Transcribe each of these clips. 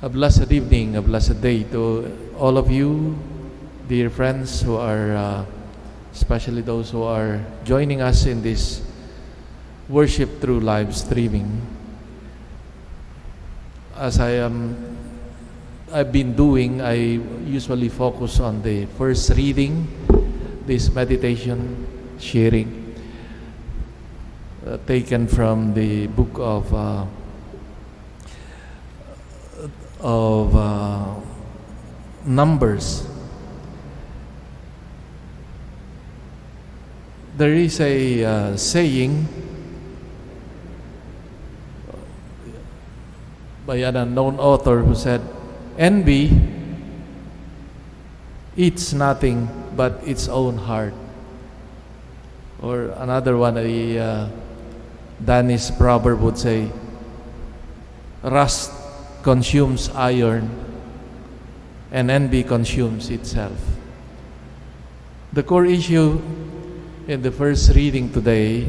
A blessed evening, a blessed day to all of you, dear friends who are, especially those who are joining us in this worship through live streaming. As I've been doing, I usually focus on the first reading, this meditation sharing, taken from the book of Numbers. There is a saying by an unknown author who said, "Envy eats nothing but its own heart." Or another one, a Danish proverb would say, "Rust consumes iron, and envy consumes itself." The core issue in the first reading today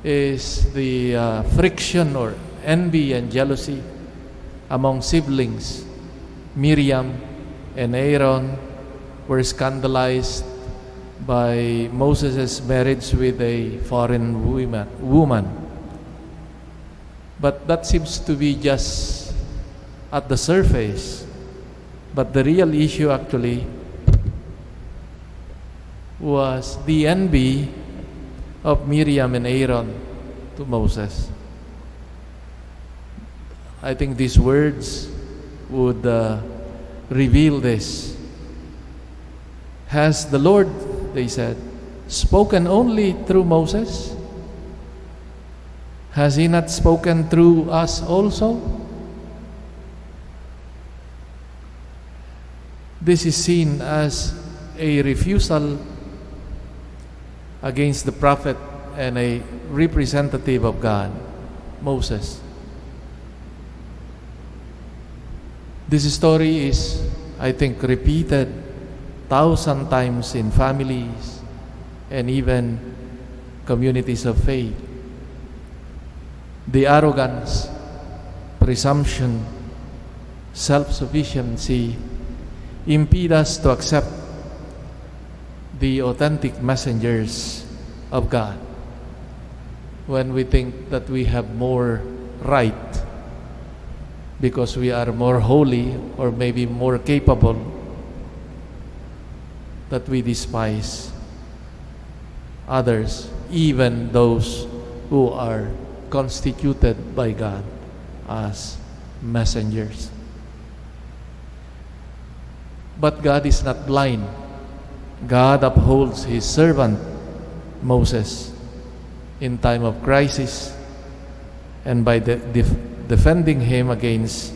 is the friction or envy and jealousy among siblings. Miriam and Aaron were scandalized by Moses' marriage with a foreign woman. But that seems to be just at the surface. But the real issue actually was the envy of Miriam and Aaron to Moses. I think these words would reveal this. Has the Lord, they said, spoken only through Moses? Has He not spoken through us also? This is seen as a refusal against the prophet and a representative of God, Moses. This story is, I think, repeated 1,000 times in families and even communities of faith. The arrogance, presumption, self-sufficiency impede us to accept the authentic messengers of God when we think that we have more right because we are more holy or maybe more capable, that we despise others, even those who are constituted by God as messengers. But God is not blind. God upholds His servant Moses in time of crisis and by defending him against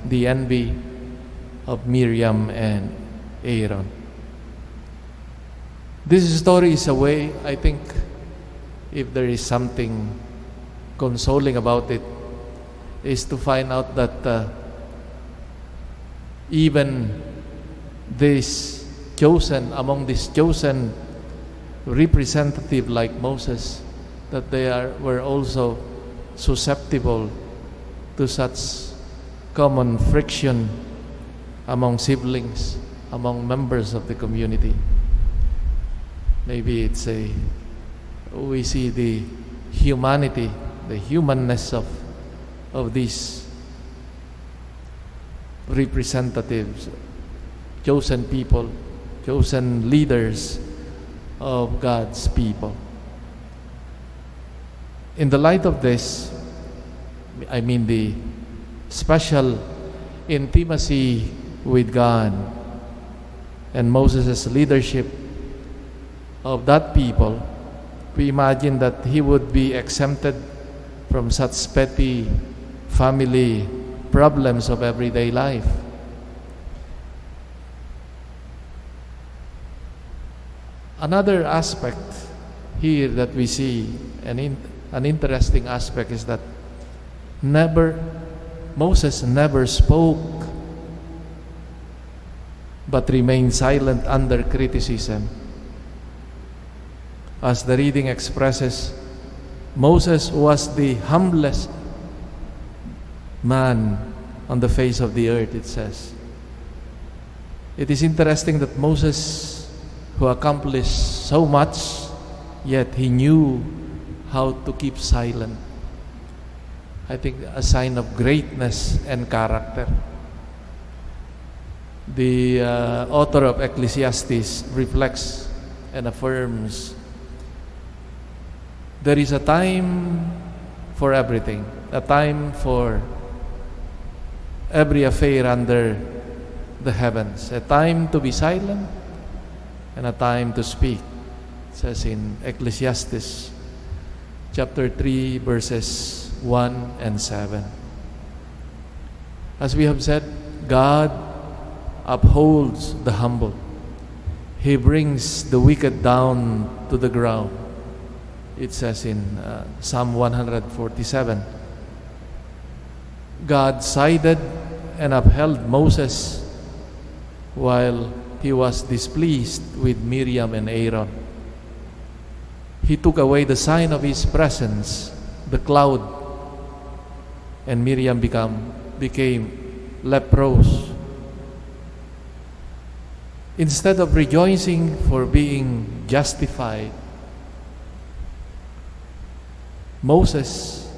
the envy of Miriam and Aaron. This story is a way, I think, if there is something consoling about it, is to find out that even among this chosen representative like Moses, that they were also susceptible to such common friction among siblings, among members of the community. Maybe we see the humanity, the humanness of these representatives, chosen people, chosen leaders of God's people. In the light of this, I mean the special intimacy with God and Moses' leadership of that people, we imagine that he would be exempted from such petty family problems of everyday life. Another aspect here that we see, an interesting aspect, is that Moses never spoke but remained silent under criticism. As the reading expresses, Moses was the humblest man on the face of the earth, it says. It is interesting that Moses, who accomplished so much, yet he knew how to keep silent. I think a sign of greatness and character. The author of Ecclesiastes reflects and affirms there is a time for everything, a time for every affair under the heavens, a time to be silent and a time to speak. It says in Ecclesiastes chapter 3 verses 1 and 7. As we have said, God upholds the humble. He brings the wicked down to the ground. It says in Psalm 147. God sided and upheld Moses while he was displeased with Miriam and Aaron. He took away the sign of his presence, the cloud, and Miriam became leprous. Instead of rejoicing for being justified, Moses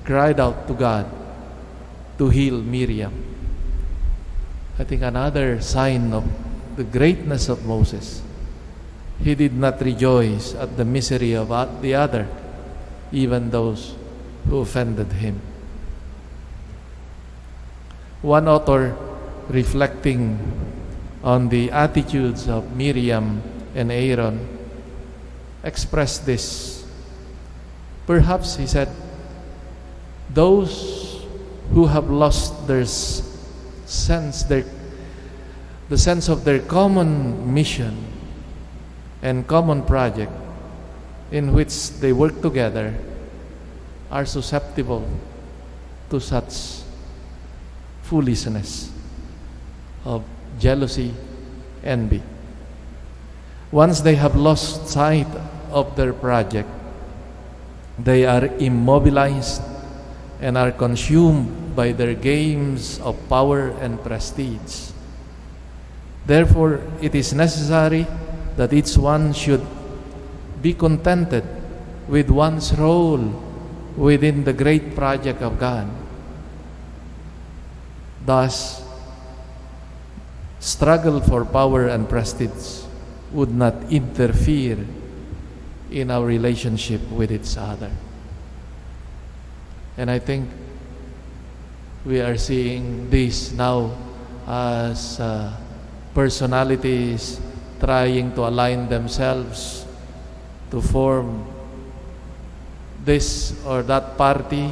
cried out to God to heal Miriam. I think another sign of the greatness of Moses. He did not rejoice at the misery of the other, even those who offended him. One author, reflecting on the attitudes of Miriam and Aaron, expressed this. Perhaps, he said, those who have lost their sense, the sense of their common mission and common project in which they work together are susceptible to such foolishness of jealousy, envy. Once they have lost sight of their project, they are immobilized and are consumed by their games of power and prestige. Therefore, it is necessary that each one should be contented with one's role within the great project of God. Thus, struggle for power and prestige would not interfere in our relationship with each other. And I think we are seeing this now as personalities trying to align themselves to form this or that party,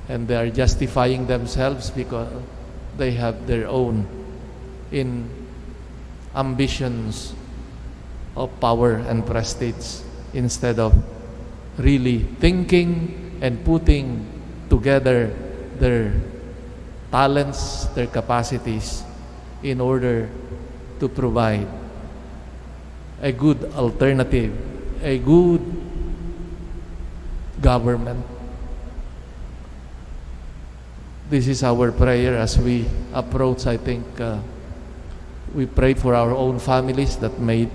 and they are justifying themselves because they have their own ambitions of power and prestige, instead of really thinking and putting together their talents, their capacities, in order to provide a good alternative, a good government. This is our prayer as we approach, I think, we pray for our own families, that may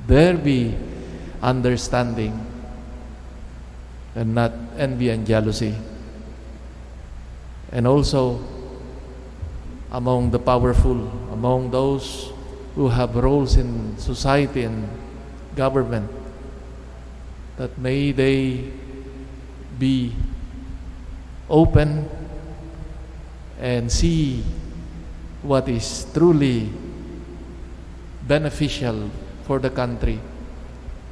there be understanding and not envy and jealousy. And also among the powerful, among those who have roles in society and government, that may they be open and see what is truly beneficial for the country,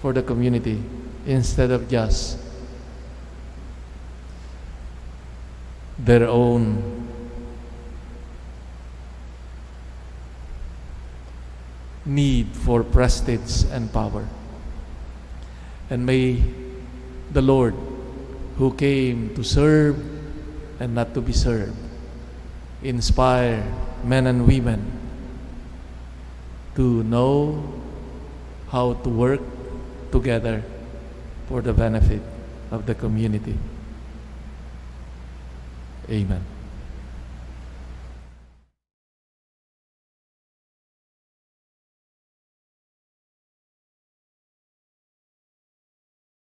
for the community, instead of just their own need for prestige and power. And may the Lord, who came to serve and not to be served, inspire men and women to know how to work together for the benefit of the community. Amen.